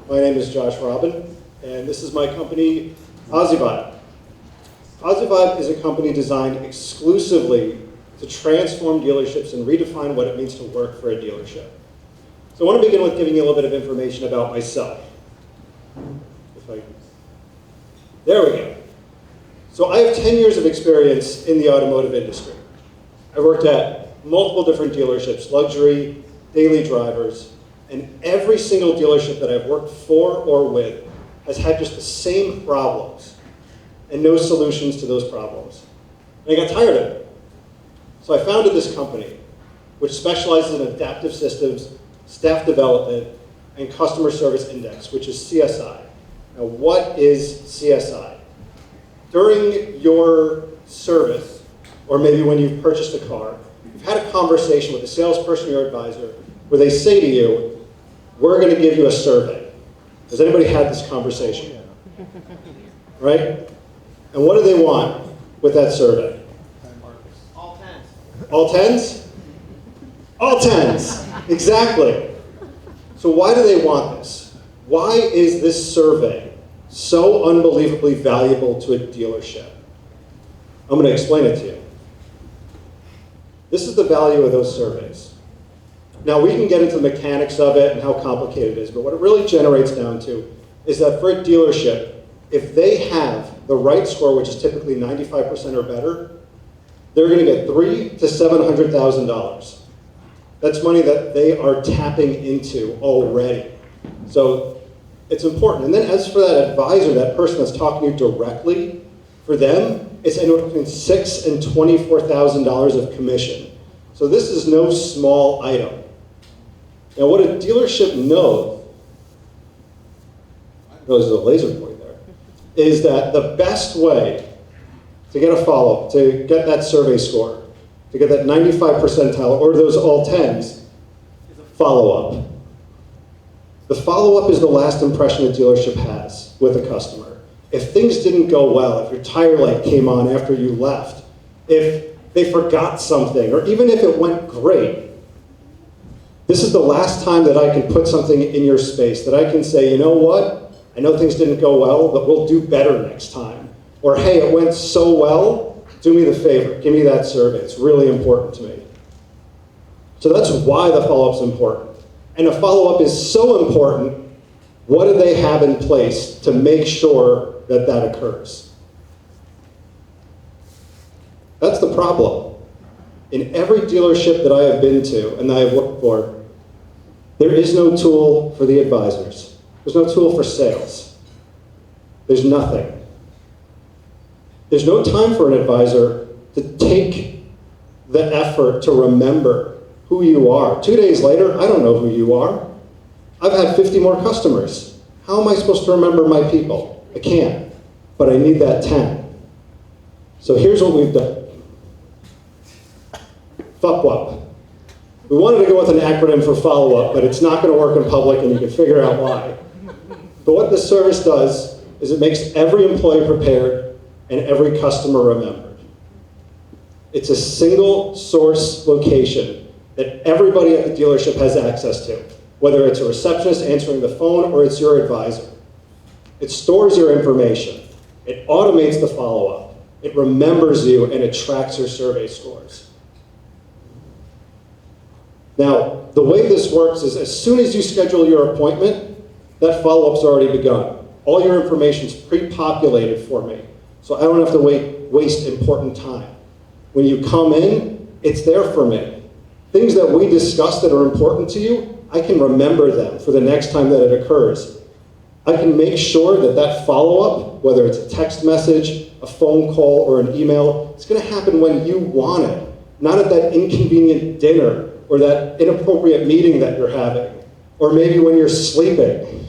My name is Josh Robin, and this is my company, Posivibe. Posivibe is a company designed exclusively to transform dealerships and redefine what it means to work for a dealership. So I want to begin with giving you a little bit of information about myself. There we go. So I have 10 years of experience in the automotive industry. I worked at multiple different dealerships, luxury, daily drivers, and every single dealership that I've worked for or with has had just the same problems and no solutions to those problems. And I got tired of it. So I founded this company, which specializes in adaptive systems, staff development, and customer service index, which is CSI. Now, what is CSI? During your service, or maybe when you've purchased a car, you've had a conversation with the salesperson or your advisor where they say to you, we're going to give you a survey. Has anybody had this conversation? Right? And what do they want with that survey? All tens. All tens? All tens. Exactly. So why do they want this? Why is this survey so unbelievably valuable to a dealership? I'm going to explain it to you. This is the value of those surveys. Now, we can get into the mechanics of it and how complicated it is, but what it really generates down to is that for a dealership, if they have the right score, which is typically 95% or better, they're going to get $300,000 to $700,000. That's money that they are tapping into already. So it's important. And then as for that advisor, that person that's talking to you directly, for them, it's anywhere between $6,000 and $24,000 of commission. So this is no small item. Now, what a dealership knows, there's a laser point there, is that the best way to get a follow-up, to get that survey score, to get that 95 percentile, or those all tens, is a follow-up. The follow-up is the last impression a dealership has with a customer. If things didn't go well, if your tire light came on after you left, if they forgot something, or even if it went great, this is the last time that I can put something in your space, that I can say, you know what? I know things didn't go well, but we'll do better next time. Or, hey, it went so well, do me the favor, give me that survey. It's really important to me. So that's why the follow-up's important. And a follow-up is so important, what do they have in place to make sure that that occurs? That's the problem. In every dealership that I have been to and that I have worked for, there is no tool for the advisors. There's no tool for sales. There's nothing. There's no time for an advisor to take the effort to remember who you are. 2 days later, I don't know who you are. I've had 50 more customers. How am I supposed to remember my people? I can't, but I need that 10. So here's what we've done. FUPWUP. We wanted to go with an acronym for follow-up, but it's not going to work in public, and you can figure out why. But what this service does is it makes every employee prepared and every customer remembered. It's a single source location that everybody at the dealership has access to, whether it's a receptionist answering the phone or it's your advisor. It stores your information. It automates the follow-up. It remembers you, and it tracks your survey scores. Now, the way this works is as soon as you schedule your appointment, that follow-up's already begun. All your information's pre-populated for me, so I don't have to waste important time. When you come in, it's there for me. Things that we discuss that are important to you, I can remember them for the next time that it occurs. I can make sure that that follow-up, whether it's a text message, a phone call, or an email, it's going to happen when you want it, not at that inconvenient dinner or that inappropriate meeting that you're having, or maybe when you're sleeping.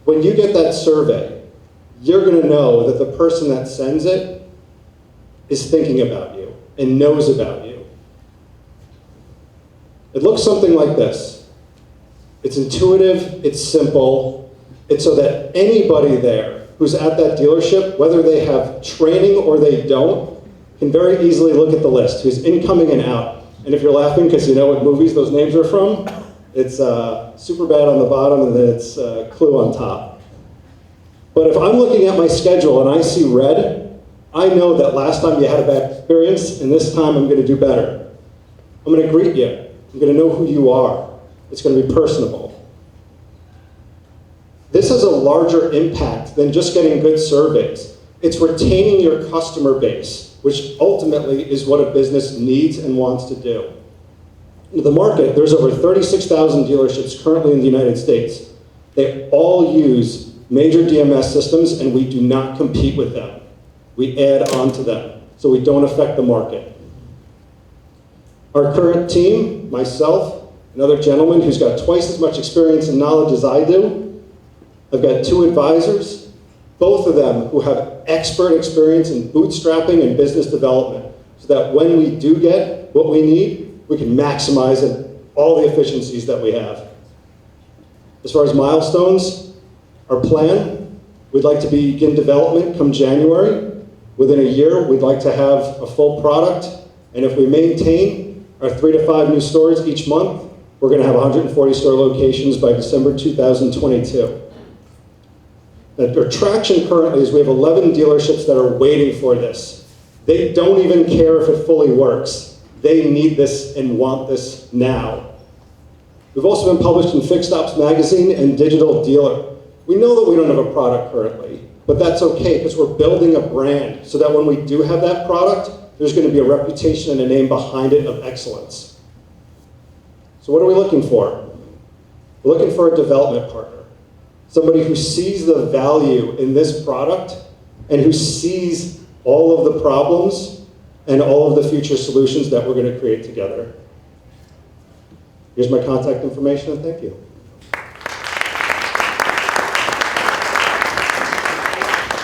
When you get that survey, you're going to know that the person that sends it is thinking about you and knows about you. It looks something like this. It's intuitive, it's simple, it's so that anybody there who's at that dealership, whether they have training or they don't, can very easily look at the list, who's incoming and out. And if you're laughing because you know what movies those names are from, It's super bad on the bottom, and then it's Clue on top. But if I'm looking at my schedule and I see red, I know that last time you had a bad experience, and this time I'm going to do better. I'm going to greet you. I'm going to know who you are. It's going to be personable. This has a larger impact than just getting good surveys. It's retaining your customer base, which ultimately is what a business needs and wants to do. In the market, there's over 36,000 dealerships currently in the United States. They all use major DMS systems, and we do not compete with them. We add on to them, so we don't affect the market. Our current team, myself, another gentleman who's got twice as much experience and knowledge as I do. I've got 2 advisors, both of them who have expert experience in bootstrapping and business development, so that when we do get what we need, we can maximize all the efficiencies that we have. As far as milestones, our plan, we'd like to begin development come January. Within a year, we'd like to have a full product, and if we maintain our 3 to 5 new stores each month, we're going to have 140 store locations by December 2022. Our traction currently is we have 11 dealerships that are waiting for this. They don't even care if it fully works. They need this and want this now. We've also been published in Fixed Ops Magazine and Digital Dealer. We know that we don't have a product currently, but that's okay because we're building a brand so that when we do have that product, there's going to be a reputation and a name behind it of excellence. So what are we looking for? We're looking for a development partner. Somebody who sees the value in this product and who sees all of the problems and all of the future solutions that we're going to create together. Here's my contact information, and thank you.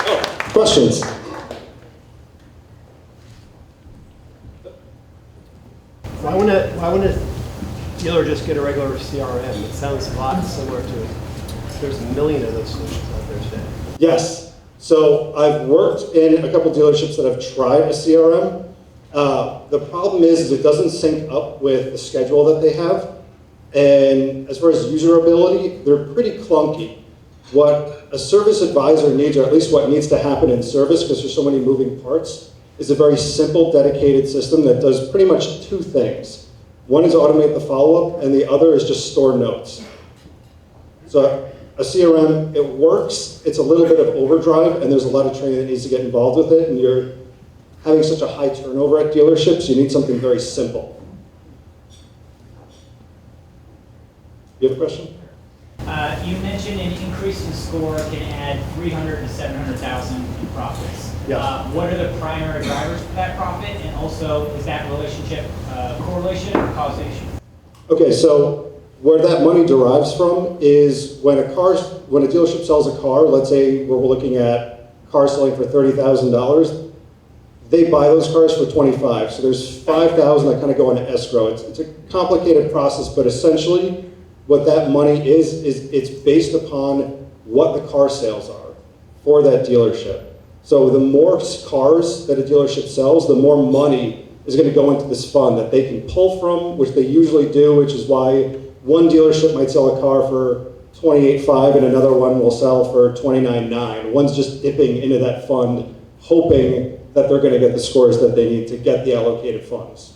Oh, questions? Why wouldn't a dealer just get a regular CRM? It sounds a lot similar to, there's a million of those solutions out there today. Yes. So I've worked in a couple dealerships that have tried a CRM. The problem is it doesn't sync up with the schedule that they have. And as far as userability, they're pretty clunky. What a service advisor needs, or at least what needs to happen in service, because there's so many moving parts, is a very simple, dedicated system that does pretty much 2 things. One is automate the follow-up, and the other is just store notes. So a CRM, it works, it's a little bit of overdrive, and there's a lot of training that needs to get involved with it, and you're having such a high turnover at dealerships, you need something very simple. You have a question? You mentioned an increase in score can add 300 to 700,000 in profits. Yeah. What are the primary drivers for that profit, and also is that relationship correlation or causation? Okay, so where that money derives from is when a dealership sells a car, let's say we're looking at cars selling for $30,000, they buy those cars for $25,000. So there's $5,000 that kind of go into escrow. It's a complicated process, but essentially what that money is it's based upon what the car sales are for that dealership. So the more cars that a dealership sells, the more money is going to go into this fund that they can pull from, which they usually do, which is why one dealership might sell a car for $28,500 and another one will sell for $29,900. One's just dipping into that fund, hoping that they're going to get the scores that they need to get the allocated funds.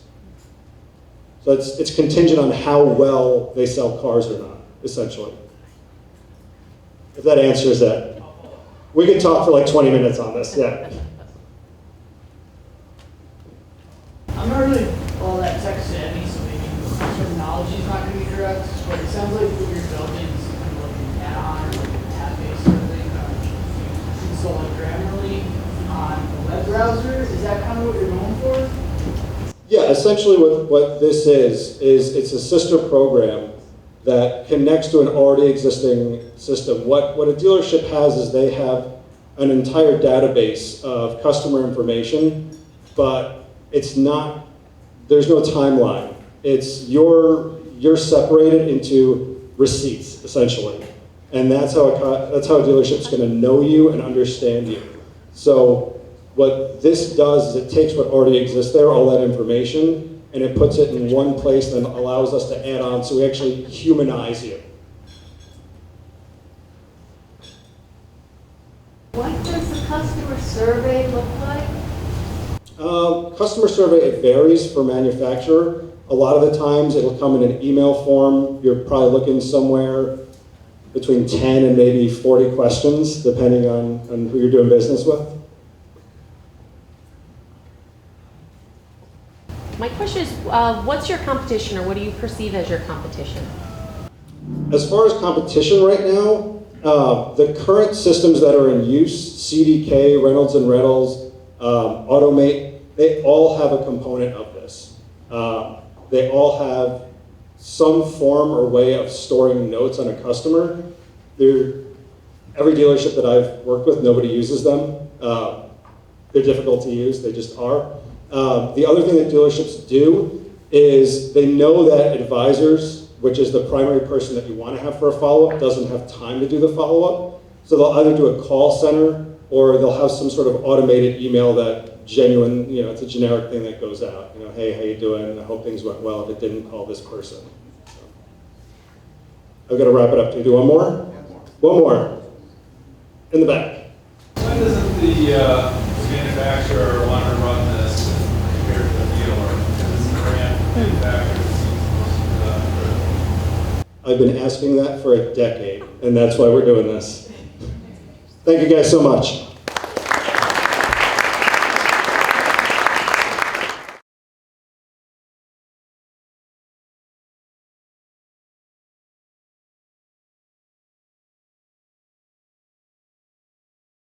So it's contingent on how well they sell cars or not, essentially. If that answers that. We could talk for like 20 minutes on this, yeah. I'm not really all that tech savvy, so maybe the terminology is not going to be correct, but it sounds like what you're building is kind of like an add-on or like a tab-based sort of thing. You install like Grammarly on the web browser. Is that kind of what you're going for? Yeah, essentially what this is it's a sister program that connects to an already existing system. What a dealership has is they have an entire database of customer information, but it's not, there's no timeline. It's you're separated into receipts, essentially. And that's how a dealership's gonna know you and understand you. So what this does is it takes what already exists there, all that information, and it puts it in one place and allows us to add on, so we actually humanize you. What does the customer survey look like? Customer survey, it varies for manufacturer. A lot of the times it'll come in an email form. You're probably looking somewhere between 10 and maybe 40 questions, depending on who you're doing business with. My question is, what's your competition, or what do you perceive as your competition? As far as competition right now, the current systems that are in use, CDK, Reynolds and Reynolds, Automate, they all have a component of this. They all have some form or way of storing notes on a customer. Every dealership that I've worked with, nobody uses them. They're difficult to use, they just are. The other thing that dealerships do is they know that advisors, which is the primary person that you want to have for a follow-up, doesn't have time to do the follow-up. So they'll either do a call center or they'll have some sort of automated email that genuine, it's a generic thing that goes out. Hey, how you doing? I hope things went well. If it didn't, call this person. So, I've got to wrap it up. Do you do one more? One more. In the back. When doesn't the manufacturer want to run this compared to the dealer? Because it's the brand manufacturer that seems most I've been asking that for a decade, and that's why we're doing this. Thank you guys so much.